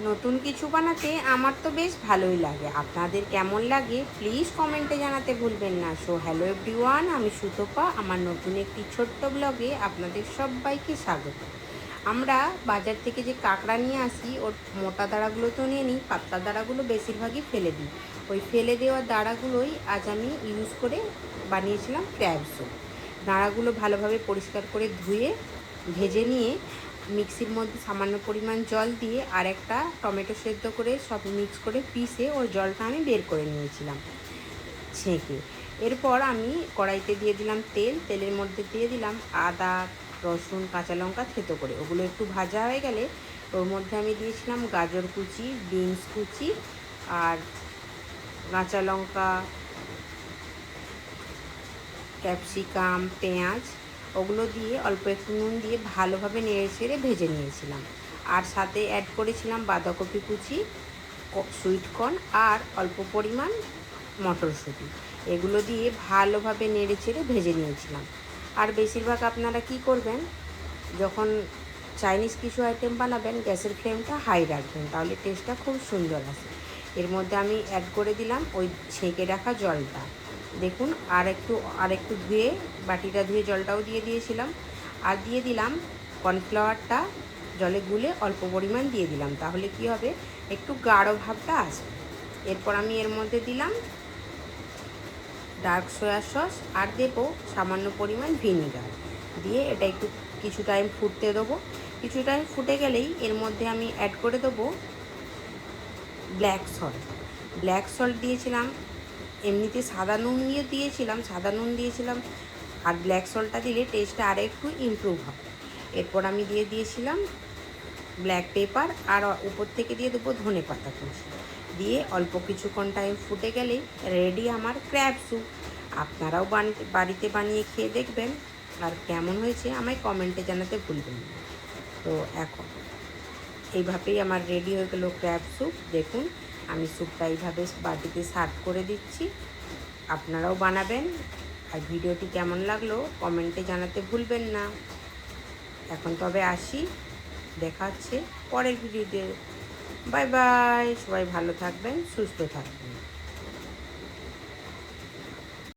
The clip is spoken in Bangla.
নতুন কিছু বানাতে আমার তো বেশ ভালোই লাগে। আপনাদের কেমন লাগে প্লিজ কমেন্টে জানাতে ভুলবেন না। সো হ্যালো এভরিওয়ান, আমি সুতপা। আমার নতুন একটি ছোট্ট ব্লগে আপনাদের সবাইকে স্বাগত। আমরা বাজার থেকে যে কাঁকড়া নিয়ে আসি, ওর মোটা দাঁড়াগুলো তো নিয়ে নিই, পাতলা দাঁড়াগুলো বেশিরভাগই ফেলে দিই। ওই ফেলে দেওয়া দাঁড়াগুলোই আজ আমি ইউজ করে বানিয়েছিলাম ক্র্যাব স্যুপ। দাঁড়াগুলো ভালোভাবে পরিষ্কার করে ধুয়ে ভেজে নিয়ে মিক্সির মধ্যে সামান্য পরিমাণ জল দিয়ে আর একটা টমেটো সেদ্ধ করে সব মিক্স করে পিষে ওর জলটা আমি বের করে নিয়েছিলাম ছেঁকে। এরপর আমি কড়াইতে দিয়ে দিলাম তেল, তেলের মধ্যে দিয়ে দিলাম আদা, রসুন, কাঁচা লঙ্কা থেতো করে। ওগুলো একটু ভাজা হয়ে গেলে ওর মধ্যে আমি দিয়েছিলাম গাজর কুচি, বিনস কুচি আর কাঁচা লঙ্কা, ক্যাপসিকাম, পেঁয়াজ, ওগুলো দিয়ে অল্প একটু নুন দিয়ে ভালোভাবে নেড়ে ছেড়ে ভেজে নিয়েছিলাম। আর সাথে অ্যাড করেছিলাম বাঁধাকপি কুচি, সুইট কর্ন আর অল্প পরিমাণ মটরশুঁটি। এগুলো দিয়ে ভালোভাবে নেড়ে ছেড়ে ভেজে নিয়েছিলাম। আর বেশিরভাগ আপনারা কি করবেন, যখন চাইনিজ কিছু আইটেম বানাবেন গ্যাসের ফ্লেমটা হাই রাখবেন, তাহলে টেস্টটা খুব সুন্দর আসে। এর মধ্যে আমি অ্যাড করে দিলাম ওই ছেঁকে রাখা জলটা। দেখুন আর একটু ধুয়ে, বাটিটা ধুয়ে জলটাও দিয়ে দিয়েছিলাম। আর দিয়ে দিলাম কর্নফ্লাওয়ারটা জলে গুলে অল্প পরিমাণ দিয়ে দিলাম, তাহলে কি হবে, একটু গাঢ় ভাবটা আসবে। এরপর আমি এর মধ্যে দিলাম ডার্ক সয়া সস আর দেবো সামান্য পরিমাণ ভিনিগার দিয়ে এটা একটু কিছু টাইম ফুটতে দেবো। কিছু টাইম ফুটে গেলেই এর মধ্যে আমি অ্যাড করে দেবো ব্ল্যাক সল্ট দিয়েছিলাম। এমনিতে সাদা নুন দিয়েছিলাম আর ব্ল্যাক সল্টটা দিলে টেস্টটা আরও একটু ইমপ্রুভ হবে। এরপর আমি দিয়ে দিয়েছিলাম ব্ল্যাক পেপার আর উপর থেকে দিয়ে দেবো ধনে পাতা কুচি দিয়ে অল্প কিছুক্ষণ টাইম ফুটে গেলেই রেডি আমার ক্র্যাব স্যুপ। আপনারাও বাড়িতে বানিয়ে খেয়ে দেখবেন আর কেমন হয়েছে আমায় কমেন্টে জানাতে ভুলবেন না। তো এখন এইভাবেই আমার রেডি হয়ে গেল ক্র্যাব স্যুপ। দেখুন আমি স্যুপটা এইভাবে বাটিতে সার্ভ করে দিচ্ছি, আপনারাও বানাবেন। আর ভিডিওটি কেমন লাগলো কমেন্টে জানাতে ভুলবেন না। এখন তবে আসি, দেখা হচ্ছে পরের ভিডিওতে। বাই বাই, সবাই ভালো থাকবেন, সুস্থ থাকবেন।